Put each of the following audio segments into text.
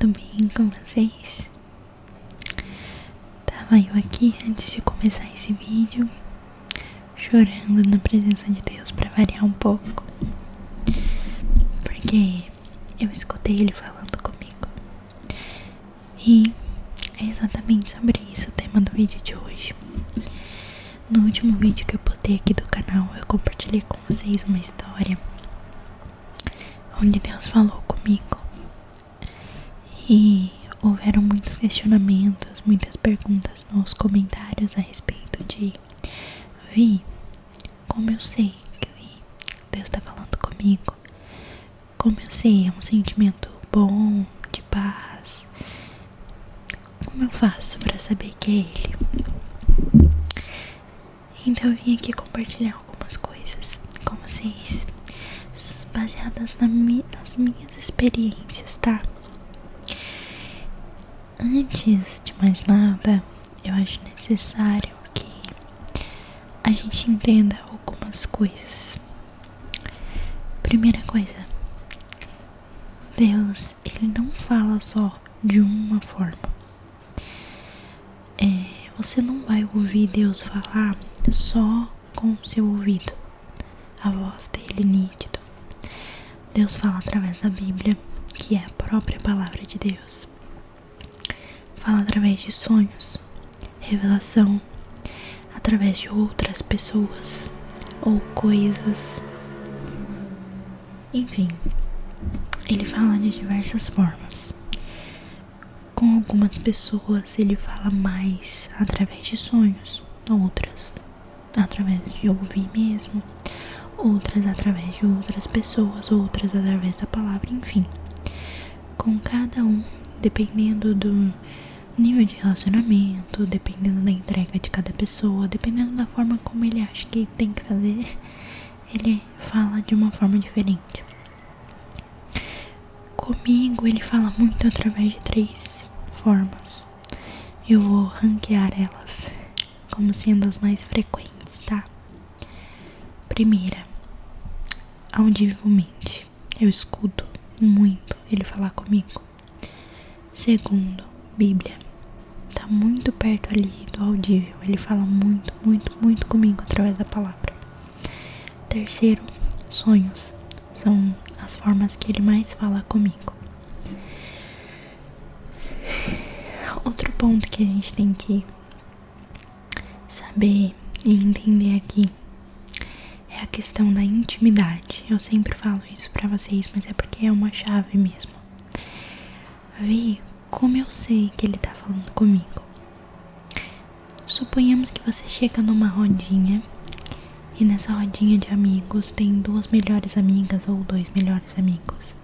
tudo bem com vocês? Tava eu aqui antes de começar esse vídeo, chorando na presença de Deus pra variar um pouco, porque eu escutei ele falando comigo. E é exatamente sobre isso o tema do vídeo de hoje. No último vídeo que eu botei aqui do canal, eu compartilhei com vocês uma história onde Deus falou comigo. E houveram muitos questionamentos, muitas perguntas nos comentários a respeito de: Vi, como eu sei que Deus tá falando comigo? Como eu sei, é um sentimento bom, de paz? Como eu faço pra saber que é Ele? Então eu vim aqui compartilhar algumas coisas com vocês, baseadas nas minhas experiências, tá? Antes de mais nada, eu acho necessário que a gente entenda algumas coisas. Primeira coisa, Deus, Ele não fala só de uma forma. Você não vai ouvir Deus falar só com o seu ouvido, a voz dele nítido. Deus fala através da Bíblia, que é a própria palavra de Deus. Fala através de sonhos, revelação, através de outras pessoas ou coisas. Enfim, ele fala de diversas formas. Com algumas pessoas ele fala mais através de sonhos, outras através de ouvir mesmo, outras através de outras pessoas, outras através da palavra, enfim. Com cada um, dependendo do nível de relacionamento, dependendo da entrega de cada pessoa, dependendo da forma como ele acha que tem que fazer, ele fala de uma forma diferente. Comigo ele fala muito através de 3 formas. Eu vou ranquear elas como sendo as mais frequentes, tá? Primeira, audivelmente. Eu escuto muito ele falar comigo. Segundo, Bíblia. Tá muito perto ali do audível. Ele fala muito, muito, muito comigo através da palavra. Terceiro, sonhos. São as formas que ele mais fala comigo. Outro ponto que a gente tem que saber e entender aqui é a questão da intimidade. Eu sempre falo isso pra vocês, mas é porque é uma chave mesmo. Vi, como eu sei que ele tá falando comigo? Suponhamos que você chega numa rodinha e nessa rodinha de amigos tem 2 melhores amigas ou 2 melhores amigos.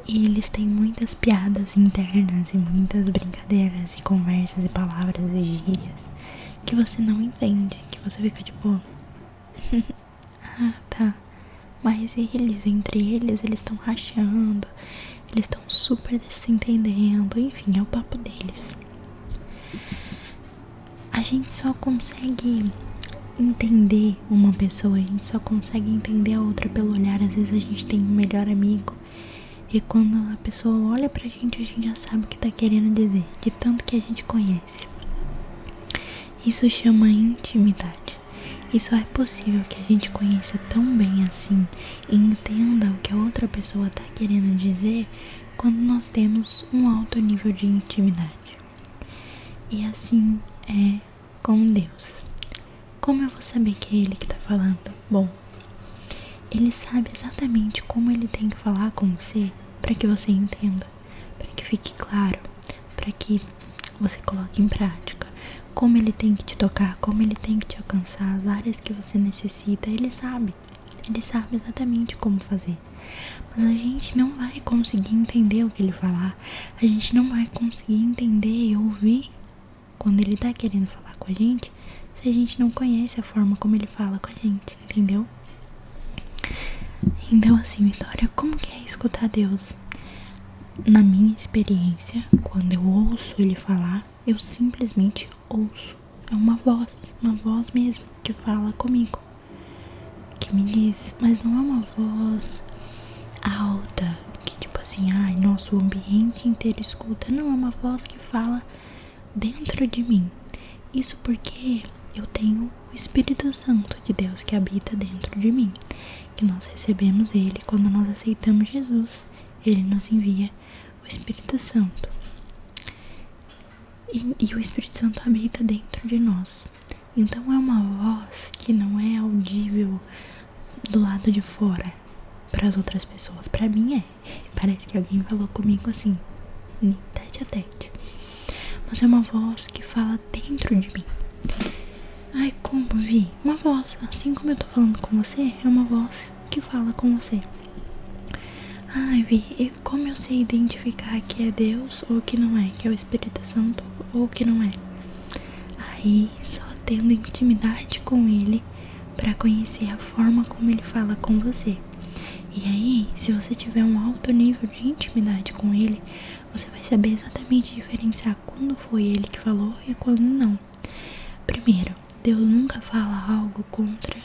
E eles têm muitas piadas internas e muitas brincadeiras e conversas e palavras e gírias que você não entende, que você fica tipo ah, tá. Mas entre eles estão rachando, eles estão super se entendendo, enfim, é o papo deles. A gente só consegue entender uma pessoa, a gente só consegue entender a outra pelo olhar. Às vezes a gente tem um melhor amigo e quando a pessoa olha pra gente, a gente já sabe o que tá querendo dizer, de tanto que a gente conhece. Isso chama intimidade. E só é possível que a gente conheça tão bem assim e entenda o que a outra pessoa tá querendo dizer quando nós temos um alto nível de intimidade. E assim é com Deus. Como eu vou saber que é Ele que tá falando? Bom, Ele sabe exatamente como Ele tem que falar com você para que você entenda, para que fique claro, para que você coloque em prática. Como Ele tem que te tocar, como Ele tem que te alcançar, as áreas que você necessita, Ele sabe exatamente como fazer. Mas a gente não vai conseguir entender o que Ele falar, a gente não vai conseguir entender e ouvir quando Ele tá querendo falar com a gente, se a gente não conhece a forma como Ele fala com a gente, entendeu? Então assim, Vitória, como que é escutar Deus? Na minha experiência, quando eu ouço Ele falar, eu simplesmente ouço. É uma voz mesmo que fala comigo, que me diz, mas não é uma voz alta, que tipo assim, ai, nosso ambiente inteiro escuta. Não, é uma voz que fala dentro de mim. Isso porque eu tenho o Espírito Santo de Deus que habita dentro de mim, que nós recebemos ele quando nós aceitamos Jesus. Ele nos envia o Espírito Santo. E o Espírito Santo habita dentro de nós. Então é uma voz que não é audível do lado de fora para as outras pessoas. Para mim é. Parece que alguém falou comigo assim, tete a tete. Mas é uma voz que fala dentro de mim. Ai, como, Vi? Uma voz, assim como eu tô falando com você, é uma voz que fala com você. Ai, Vi, e como eu sei identificar que é Deus ou que não é? Que é o Espírito Santo ou que não é? Aí, só tendo intimidade com ele pra conhecer a forma como ele fala com você. E aí, se você tiver um alto nível de intimidade com ele, você vai saber exatamente diferenciar quando foi ele que falou e quando não. Primeiro, Deus nunca fala algo contra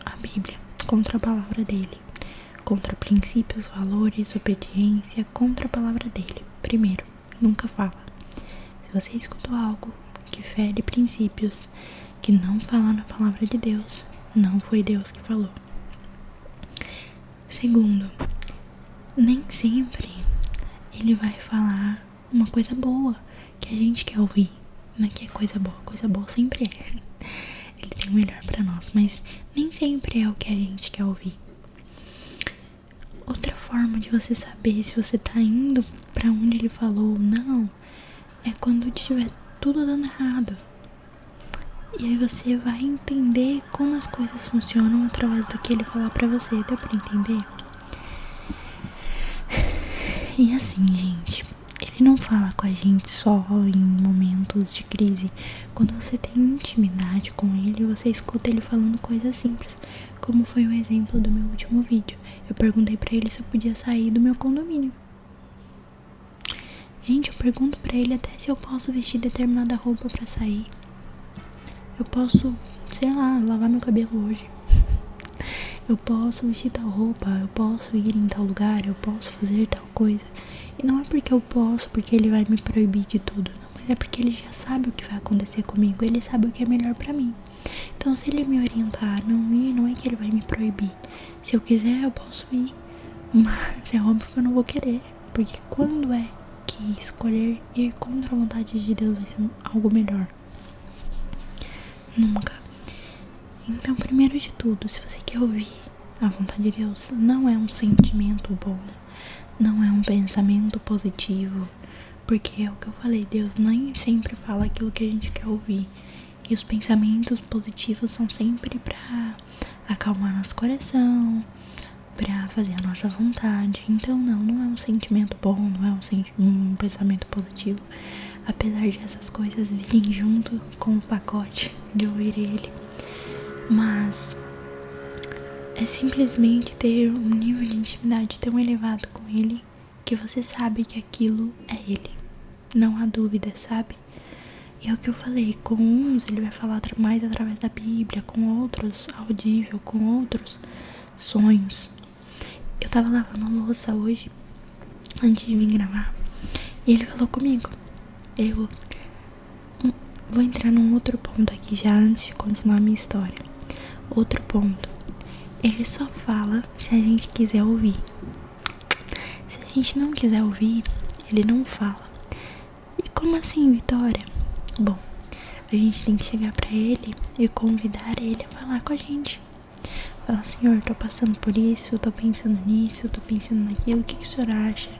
a Bíblia, contra a palavra dele, contra princípios, valores, obediência, contra a palavra dele. Primeiro, nunca fala. Se você escutou algo que fere princípios, que não fala na palavra de Deus, não foi Deus que falou. Segundo, nem sempre ele vai falar uma coisa boa que a gente quer ouvir. Não é que é coisa boa sempre é. Ele tem o melhor pra nós, mas nem sempre é o que a gente quer ouvir. Outra forma de você saber se você tá indo pra onde ele falou ou não é quando tiver tudo dando errado. E aí você vai entender como as coisas funcionam através do que ele falar pra você. Deu pra entender? E assim, gente, ele não fala com a gente só em momentos de crise. Quando você tem intimidade com ele, você escuta ele falando coisas simples, como foi o exemplo do meu último vídeo. Eu perguntei pra ele se eu podia sair do meu condomínio. Gente, eu pergunto pra ele até se eu posso vestir determinada roupa pra sair. Eu posso, sei lá, lavar meu cabelo hoje. Eu posso vestir tal roupa, eu posso ir em tal lugar, eu posso fazer tal coisa. E não é porque eu posso, porque ele vai me proibir de tudo, não. Mas é porque ele já sabe o que vai acontecer comigo, ele sabe o que é melhor pra mim. Então se ele me orientar a não ir, não é que ele vai me proibir. Se eu quiser, eu posso ir. Mas é óbvio que eu não vou querer. Porque quando é que escolher ir contra a vontade de Deus vai ser algo melhor? Nunca. Então, primeiro de tudo, se você quer ouvir a vontade de Deus, não é um sentimento bom, não é um pensamento positivo, porque é o que eu falei, Deus nem sempre fala aquilo que a gente quer ouvir. E os pensamentos positivos são sempre pra acalmar nosso coração, pra fazer a nossa vontade. Então não é um sentimento bom, não é um pensamento positivo, apesar de essas coisas virem junto com o pacote de ouvir ele. Mas é simplesmente ter um nível de intimidade tão elevado com ele que você sabe que aquilo é ele. Não há dúvida, sabe? E é o que eu falei, com uns ele vai falar mais através da Bíblia, com outros audível, com outros sonhos. Eu tava lavando a louça hoje, antes de vir gravar, e ele falou comigo. Eu vou entrar num outro ponto aqui já antes de continuar a minha história. Outro ponto. Ele só fala se a gente quiser ouvir. Se a gente não quiser ouvir, ele não fala. E como assim, Vitória? Bom, a gente tem que chegar pra ele e convidar ele a falar com a gente. Falar, Senhor, tô passando por isso, tô pensando nisso, tô pensando naquilo, o que o Senhor acha?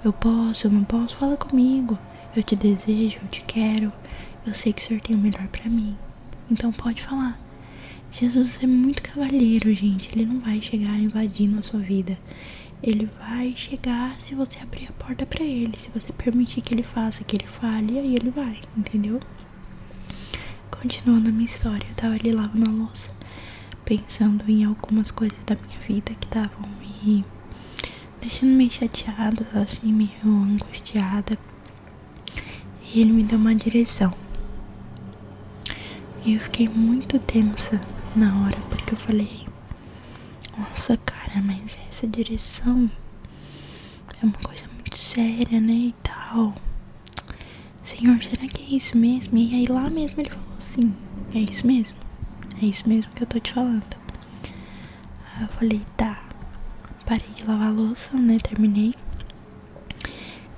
Eu posso, eu não posso? Fala comigo. Eu te desejo, eu te quero. Eu sei que o Senhor tem o melhor pra mim. Então pode falar. Jesus é muito cavalheiro, gente. Ele não vai chegar invadindo a sua vida. Ele vai chegar se você abrir a porta pra ele. Se você permitir que ele faça, que ele fale, e aí ele vai, entendeu? Continuando a minha história, eu tava ali lavando a louça, pensando em algumas coisas da minha vida que estavam me deixando meio chateada, assim, meio angustiada. E ele me deu uma direção. E eu fiquei muito tensa na hora, porque eu falei, nossa, cara, mas essa direção é uma coisa muito séria, né, e tal. Senhor, será que é isso mesmo? E aí lá mesmo ele falou, sim, é isso mesmo. É isso mesmo que eu tô te falando. Aí eu falei, tá. Parei de lavar a louça, né, terminei.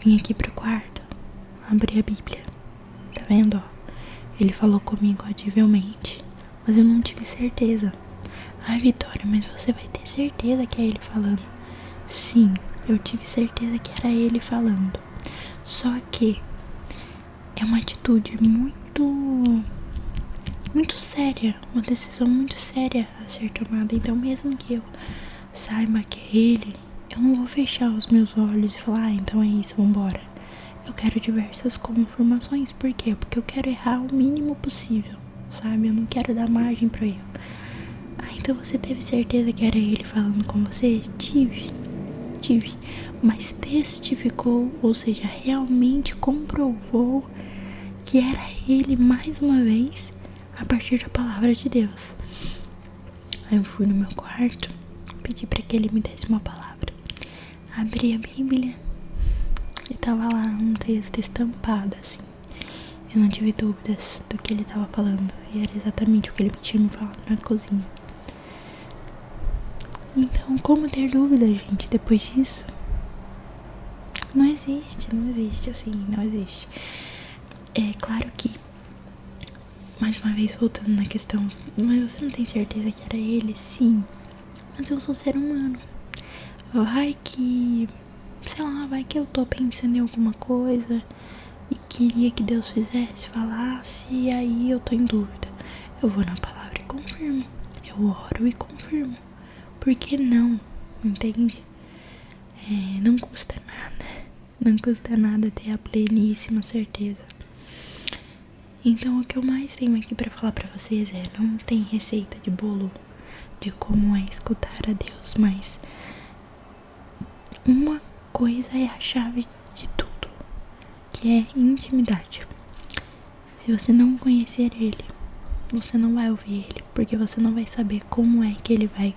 Vim aqui pro quarto, abri a Bíblia. Tá vendo, ó? Ele falou comigo audivelmente, mas eu não tive certeza. Ai, Vitória, mas você vai ter certeza que é ele falando? Sim, eu tive certeza que era ele falando. Só que é uma atitude muito séria, uma decisão muito séria a ser tomada. Então mesmo que eu saiba que é ele, eu não vou fechar os meus olhos e falar, então é isso, vambora. Eu quero diversas confirmações. Por quê? Porque eu quero errar o mínimo possível, sabe? Eu não quero dar margem pro erro. Ah, então você teve certeza que era ele falando com você? Tive. Mas testificou, ou seja, realmente comprovou que era ele mais uma vez a partir da palavra de Deus. Aí eu fui no meu quarto, pedi pra que ele me desse uma palavra. Abri a Bíblia e tava lá um texto estampado assim. Eu não tive dúvidas do que ele tava falando. E era exatamente o que ele tinha me falado na cozinha. Então, como ter dúvida, gente, depois disso? Não existe assim, não existe. É claro que, mais uma vez voltando na questão, mas você não tem certeza que era ele? Sim, mas eu sou ser humano. Vai que, sei lá, vai que eu tô pensando em alguma coisa e queria que Deus fizesse, falasse, e aí eu tô em dúvida. Eu vou na palavra e confirmo. Eu oro e confirmo. Por que não? Entende? Não custa nada. Não custa nada ter a pleníssima certeza. Então o que eu mais tenho aqui pra falar pra vocês é, não tem receita de bolo de como é escutar a Deus, mas uma coisa é a chave de tudo, que é intimidade. Se você não conhecer ele, você não vai ouvir ele, porque você não vai saber como é que ele vai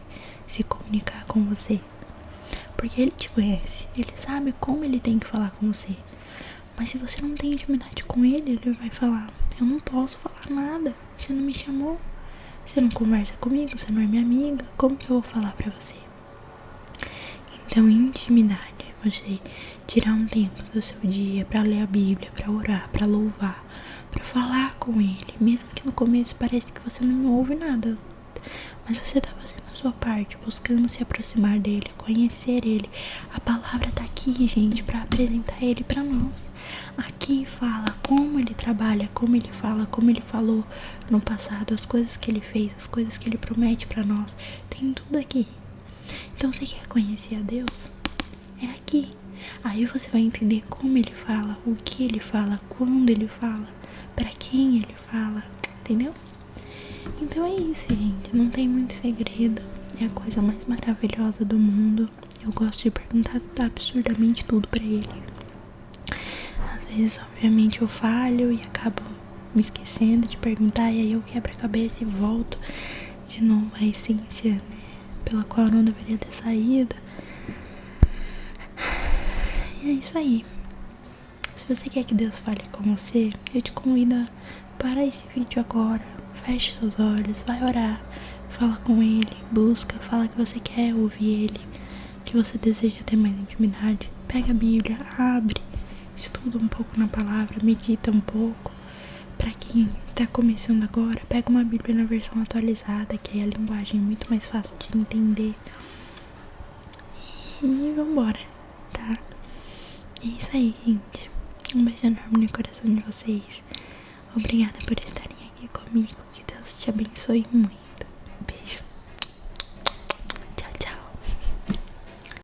se comunicar com você. Porque ele te conhece, ele sabe como ele tem que falar com você. Mas se você não tem intimidade com ele, ele vai falar, eu não posso falar nada, você não me chamou, você não conversa comigo, você não é minha amiga, como que eu vou falar pra você? Então, intimidade, você tirar um tempo do seu dia pra ler a Bíblia, pra orar, pra louvar, pra falar com ele, mesmo que no começo pareça que você não ouve nada, mas você tá fazendo a sua parte, buscando se aproximar dele, conhecer ele. A palavra tá aqui, gente, pra apresentar ele pra nós. Aqui fala como ele trabalha, como ele fala, como ele falou no passado, as coisas que ele fez, as coisas que ele promete pra nós. Tem tudo aqui. Então você quer conhecer a Deus? É aqui. Aí você vai entender como ele fala, o que ele fala, quando ele fala, pra quem ele fala, entendeu? Então é isso, gente, não tem muito segredo. É a coisa mais maravilhosa do mundo. Eu gosto de perguntar absurdamente tudo pra ele. Às vezes, obviamente, eu falho e acabo me esquecendo de perguntar, e aí eu quebro a cabeça e volto de novo à essência, né, pela qual eu não deveria ter saído. E é isso aí. Se você quer que Deus fale com você, eu te convido a parar esse vídeo agora. Feche seus olhos, vai orar, fala com ele, busca, fala que você quer ouvir ele, que você deseja ter mais intimidade. Pega a Bíblia, abre, estuda um pouco na palavra, medita um pouco. Pra quem tá começando agora, pega uma Bíblia na versão atualizada, que aí a linguagem é muito mais fácil de entender. E vambora, tá? É isso aí, gente. Um beijo enorme no coração de vocês. Obrigada por estarem aqui comigo. Que Deus te abençoe muito.